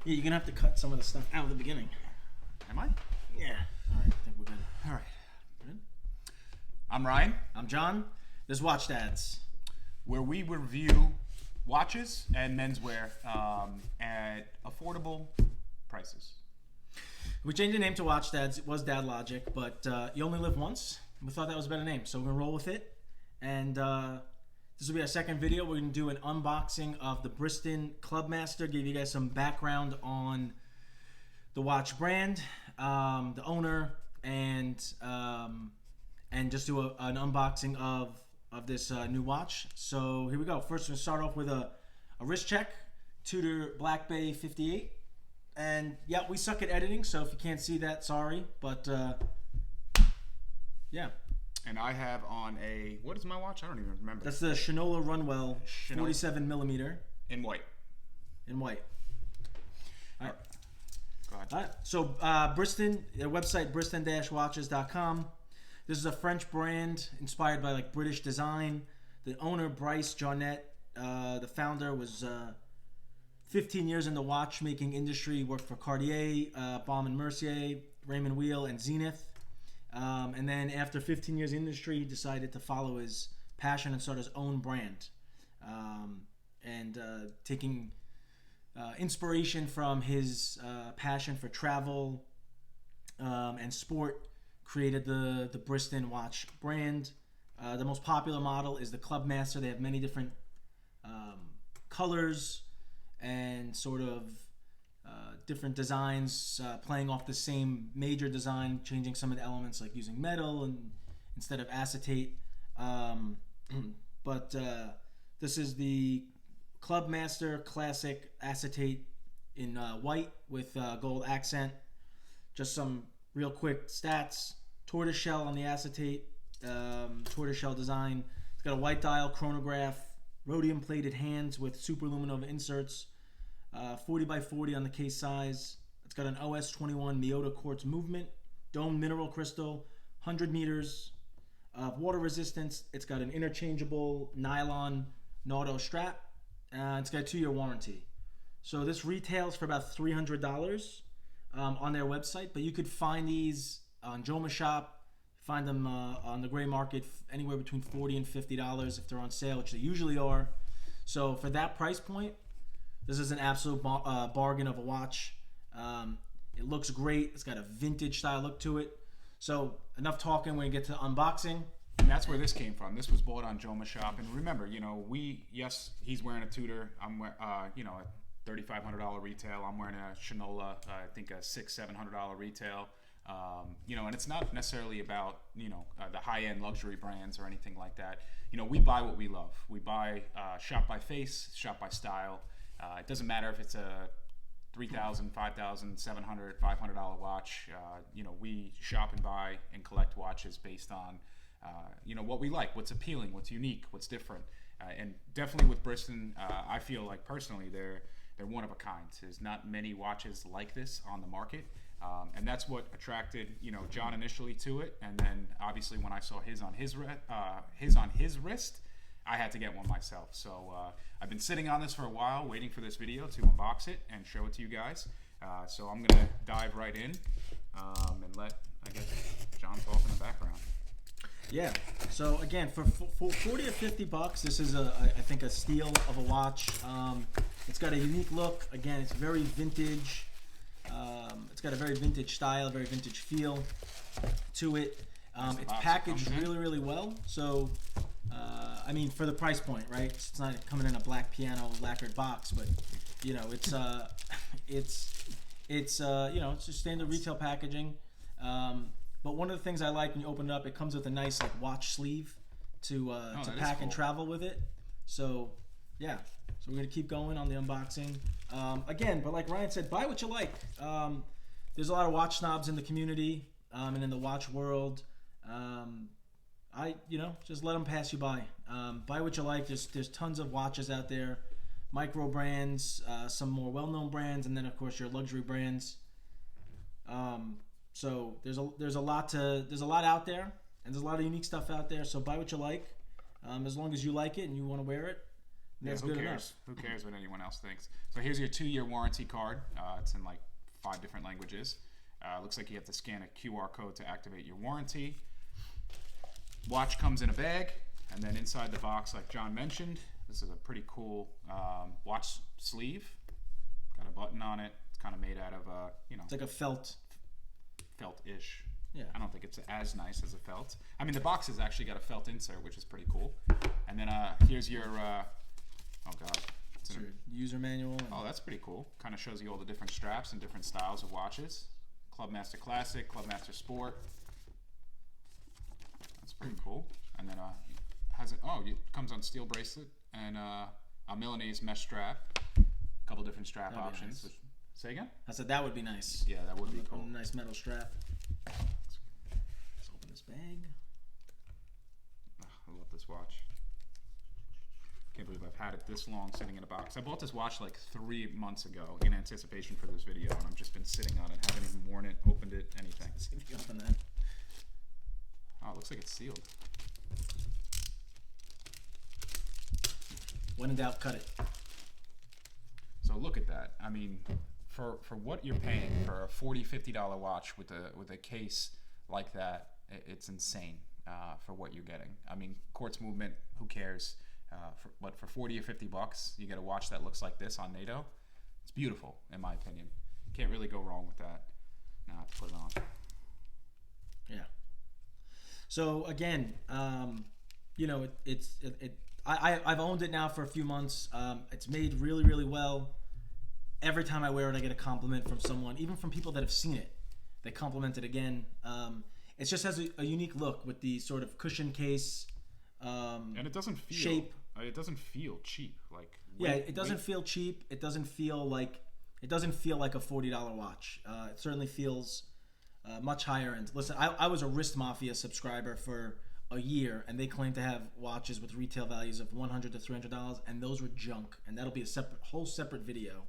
Yeah, you're gonna have to cut some of the stuff out of the beginning. Am I? Yeah. All right, I think we're good. All right. Good. I'm Ryan, I'm John. This is Watch Dads. where we review watches and menswear at affordable prices. We changed the name to Watch Dads. It was Dad Logic, but you only live once. We thought that was a better name, so we're gonna roll with it. And this will be our second video. We're gonna do an unboxing of the Briston Clubmaster. Give you guys some background on the watch brand, the owner, and just do an unboxing of this new watch. So here we go. First, we're gonna start off with a wrist check. Tudor Black Bay 58. And yeah, we suck at editing, so if you can't see that, sorry. But yeah. And I have on a, what is my watch? I don't even remember. That's the Shinola Runwell Shinola. 47 millimeter In white. in white. All right. Go ahead. All right. So Briston, their website, briston-watches.com. This is a French brand inspired by like British design. The owner, Bryce Jarnett, the founder, was 15 years in the watchmaking industry. Worked for Cartier, Baume & Mercier, Raymond Weil, and Zenith. And then after 15 years in the industry, he decided to follow his passion and start his own brand. Taking inspiration from his passion for travel and sport, created the Briston watch brand. The most popular model is the Clubmaster. They have many different colors and sort of different designs, playing off the same major design, changing some of the elements like using metal and instead of acetate. But this is the Clubmaster Classic Acetate in white with gold accent. Just some real quick stats. Tortoiseshell on the acetate, tortoiseshell design. It's got a white dial chronograph, rhodium plated hands with superluminova inserts. 40 by 40 on the case size. It's got an OS21 Miyota quartz movement, domed mineral crystal, 100 meters of water resistance. It's got an interchangeable nylon Nauto strap. It's got a 2-year warranty. So this retails for about $300 on their website, but you could find these on Joma Shop. Find them on the gray market anywhere between $40 and $50 if they're on sale, which they usually are. So for that price point, this is an absolute bargain of a watch. It looks great. It's got a vintage style look to it. So enough talking. When we get to unboxing. And that's where this came from. This was bought on Joma Shop. And remember, he's wearing a Tudor. I'm wearing, a $3,500 retail. I'm wearing a Shinola, I think a $600-700 retail. And it's not necessarily about, the high-end luxury brands or anything like that. We buy what we love. We buy shop by face, shop by style. It doesn't matter if it's a $3,000, $5,000, $700, $500 watch. We shop and buy and collect watches based on, what we like, what's appealing, what's unique, what's different. And definitely with Briston, I feel like personally they're one of a kind. There's not many watches like this on the market. And that's what attracted, John initially to it. And then obviously when I saw his on his wrist, I had to get one myself. So I've been sitting on this for a while, waiting for this video to unbox it and show it to you guys. So I'm going to dive right in and let, John talk in the background. Yeah. So again, for 40 or 50 bucks, this is I think a steal of a watch. It's got a unique look. Again, it's very vintage. It's got a very vintage style, a very vintage feel to it. It's packaged really, really well. So, for the price point, right? It's not coming in a black piano lacquered box, but it's just standard retail packaging. But one of the things I like when you open it up, it comes with a nice watch sleeve to pack and travel with it. So yeah, so we're gonna keep going on the unboxing. Again, but like Ryan said, buy what you like. There's a lot of watch snobs in the community and in the watch world. Just let them pass you by. Buy what you like. There's tons of watches out there, micro brands, some more well-known brands, and then of course your luxury brands. So there's a lot out there, and there's a lot of unique stuff out there. So buy what you like, as long as you like it and you want to wear it. That's good enough. Who cares what anyone else thinks? So here's your 2-year warranty card. It's in like 5 different languages. Looks like you have to scan a QR code to activate your warranty. Watch comes in a bag, and then inside the box, like John mentioned, this is a pretty cool watch sleeve. Got a button on it. It's kind of made out of It's like a felt. Felt-ish. Yeah. I don't think it's as nice as a felt. I mean, the box has actually got a felt insert, which is pretty cool. And then here's your oh god, it's your user manual. Oh, that's pretty cool. Kind of shows you all the different straps and different styles of watches. Clubmaster Classic, Clubmaster Sport. That's pretty cool. And then it comes on steel bracelet and a Milanese mesh strap. A couple different strap options. Nice. Say again? I said that would be nice. Yeah, that would be cool. A nice metal strap. Let's open this bag. I love this watch. Can't believe I've had it this long sitting in a box. I bought this watch like 3 months ago in anticipation for this video, and I've just been sitting on it, haven't even worn it, opened it, anything. See if you open that. Oh, it looks like it's sealed. When in doubt, cut it. So look at that. I mean, for what you're paying for a $40-$50 watch with a case like that, it's insane for what you're getting. I mean, quartz movement, who cares? For 40 or 50 bucks, you get a watch that looks like this on NATO. It's beautiful, in my opinion. Can't really go wrong with that. Now I have to put it on. Yeah. So again, I've owned it now for a few months. It's made really, really well. Every time I wear it, I get a compliment from someone, even from people that have seen it. They compliment it again. It just has a unique look with the sort of cushion case. And it doesn't feel shape. It doesn't feel cheap. It doesn't feel cheap. It doesn't feel like a $40 watch. It certainly feels much higher end. Listen, I was a Wrist Mafia subscriber for a year, and they claim to have watches with retail values of $100 to $300, and those were junk. And that'll be a whole separate video.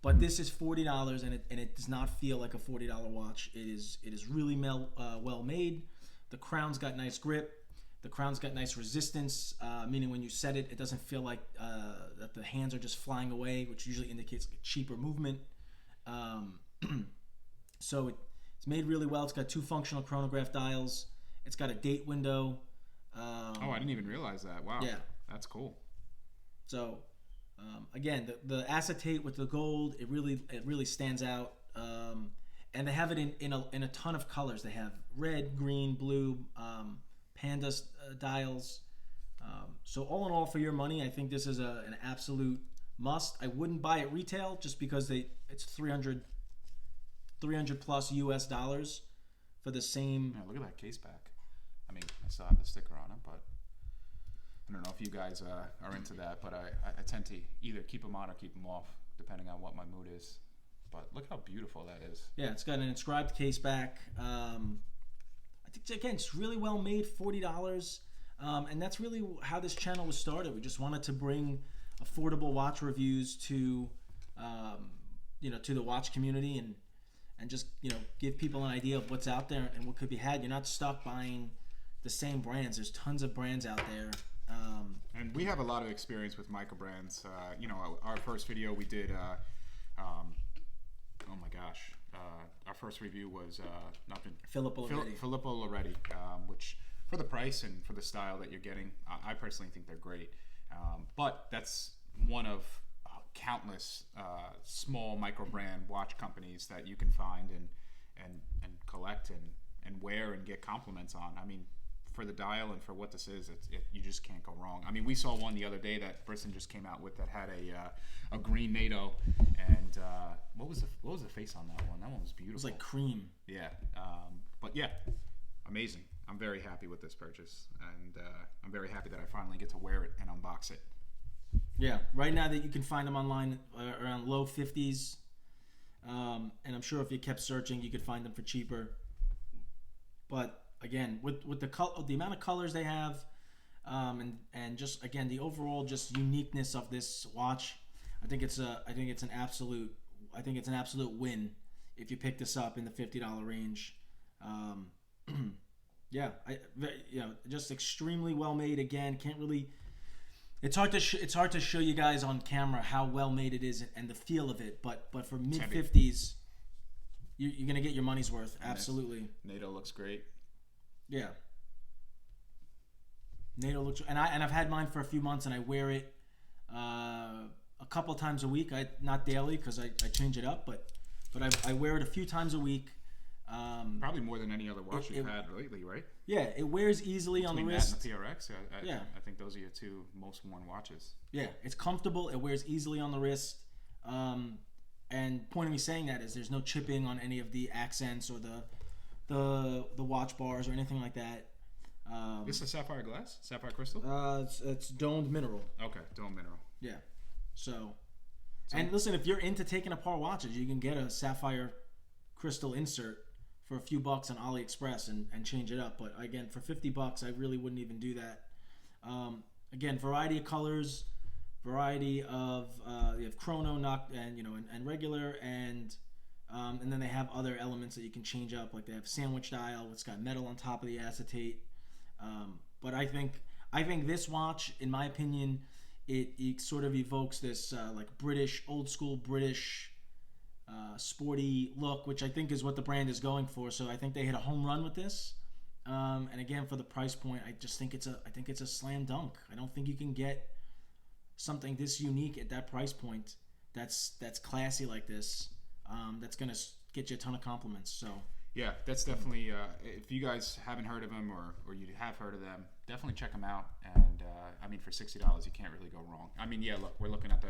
But this is $40, and it does not feel like a $40 watch. It is really well made. The crown's got nice grip. The crown's got nice resistance, meaning when you set it, it doesn't feel like that the hands are just flying away, which usually indicates a cheaper movement. So it's made really well. It's got 2 functional chronograph dials. It's got a date window. I didn't even realize that. Wow. Yeah. That's cool. So again, the acetate with the gold, it really stands out. And they have it in a ton of colors. They have red, green, blue, Panda dials. So all in all, for your money, I think this is an absolute must. I wouldn't buy it retail just because it's $300 plus US dollars for the same. Yeah, look at that case back. I mean, I still have the sticker on it, but I don't know if you guys are into that. But I tend to either keep them on or keep them off, depending on what my mood is. But look how beautiful that is. Yeah, it's got an inscribed case back. I think, again, it's really well made, $40. And that's really how this channel was started. We just wanted to bring affordable watch reviews to the watch community and just, give people an idea of what's out there and what could be had. You're not stuck buying the same brands. There's tons of brands out there. And we have a lot of experience with microbrands. Our first video we did, oh my gosh, our first review was Filippo Loretti, which for the price and for the style that you're getting, I personally think they're great. But that's one of countless small microbrand watch companies that you can find and collect and wear and get compliments on. I mean, for the dial and for what this is, you just can't go wrong. I mean, we saw one the other day that Briston just came out with that had a green NATO, and what was the face on that one? That one was beautiful. It was like cream. Yeah, but yeah, amazing. I'm very happy with this purchase, and I'm very happy that I finally get to wear it and unbox it. Yeah, right now that you can find them online around low 50s, and I'm sure if you kept searching, you could find them for cheaper. But again, with the amount of colors they have, and just again the overall just uniqueness of this watch, I think it's an absolute win if you pick this up in the $50 range. Yeah, just extremely well made. Again, It's hard to show you guys on camera how well made it is and the feel of it, but for mid 50s, you're gonna get your money's worth. Absolutely. NATO looks great. Yeah. NATO looks, and I've had mine for a few months, and I wear it a couple times a week. Not daily because I change it up, but I wear it a few times a week. Probably more than any other watch you've had lately, right? Yeah, it wears easily on the wrist. Between that and the PRX, I think those are your two most worn watches. Yeah, it's comfortable. It wears easily on the wrist. And point of me saying that is there's no chipping on any of the accents or the watch bars or anything like that. This is sapphire glass? Sapphire crystal? It's domed mineral. Okay, domed mineral. Yeah. So, and listen, if you're into taking apart watches, you can get a sapphire crystal insert for a few bucks on AliExpress and change it up. But again, for $50, I really wouldn't even do that. Again, variety of colors, variety of you have chrono, and regular, and then they have other elements that you can change up. Like they have sandwich dial, it's got metal on top of the acetate. But I think this watch, in my opinion, it sort of evokes this like British, old school British, sporty look, which I think is what the brand is going for. So I think they hit a home run with this. And again, for the price point, I think it's a slam dunk. I don't think you can get something this unique at that price point. That's classy like this. That's gonna get you a ton of compliments. So. Yeah, that's definitely, if you guys haven't heard of them or you have heard of them, definitely check them out. And, I mean, for $60, you can't really go wrong. I mean, yeah, look, we're looking at the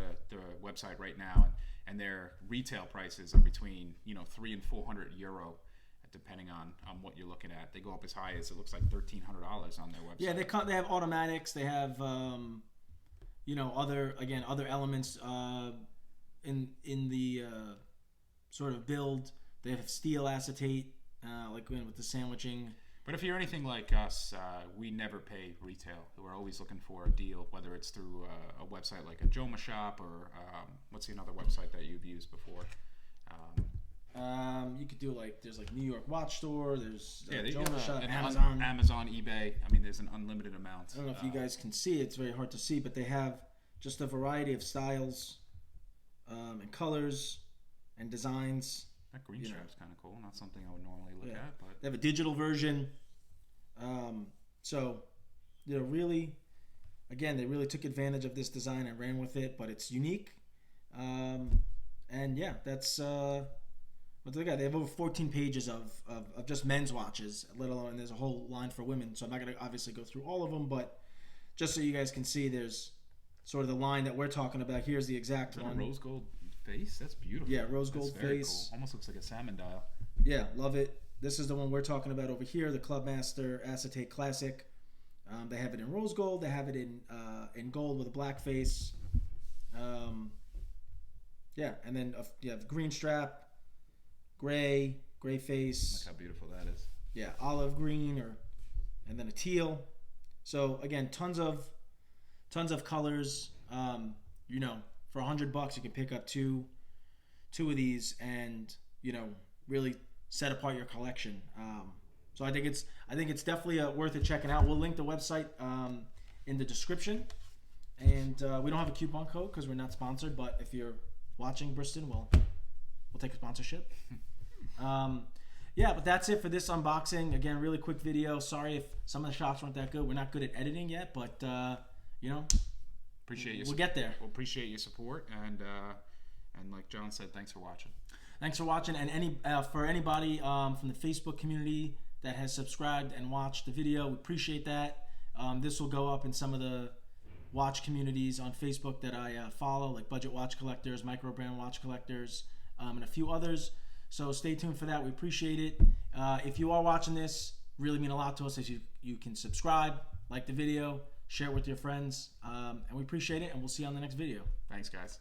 website right now, and their retail prices are between, 300 and 400 euro, depending on what you're looking at. They go up as high as, it looks like $1,300 on their website. Yeah, they have automatics. They have, other elements in the sort of build. They have steel acetate, like with the sandwiching. But if you're anything like us, we never pay retail. We're always looking for a deal, whether it's through a website like a Joma Shop or what's another website that you've used before? You could do there's New York Watch Store. There's Joma Shop, Amazon, eBay. I mean, there's an unlimited amount. I don't know if you guys can see it. It's very hard to see, but they have just a variety of styles and colors and designs. That green strap's kind of cool. Not something I would normally look at, but they have a digital version. So, really, again, they really took advantage of this design and ran with it. But it's unique, and yeah, that's what they got. They have over 14 pages of just men's watches, let alone there's a whole line for women. So I'm not going to obviously go through all of them, but just so you guys can see, there's sort of the line that we're talking about. Here's the exact one. Rose gold face? That's beautiful. Yeah, rose gold face. Cool. Almost looks like a salmon dial. Yeah, love it. This is the one we're talking about over here, the Clubmaster Acetate Classic. They have it in rose gold. They have it in gold with a black face. Yeah, and then you have green strap, gray face. Look how beautiful that is. Yeah, olive green and then a teal. So again, tons of colors. For $100 you can pick up two of these and really set apart your collection. So I think it's definitely worth it checking out. We'll link the website in the description, and we don't have a coupon code because we're not sponsored. But if you're watching Briston, we'll take a sponsorship. Yeah, but that's it for this unboxing. Again, really quick video. Sorry if some of the shots weren't that good. We're not good at editing yet, but appreciate you. We'll get there. We'll appreciate your support, and like John said, thanks for watching. Thanks for watching, and for anybody from the Facebook community that has subscribed and watched the video, we appreciate that. This will go up in some of the watch communities on Facebook that I follow, like Budget Watch Collectors, Microbrand Watch Collectors, and a few others. So stay tuned for that. We appreciate it. If you are watching this, really mean a lot to us if you can subscribe, like the video, share it with your friends, and we appreciate it, and we'll see you on the next video. Thanks, guys.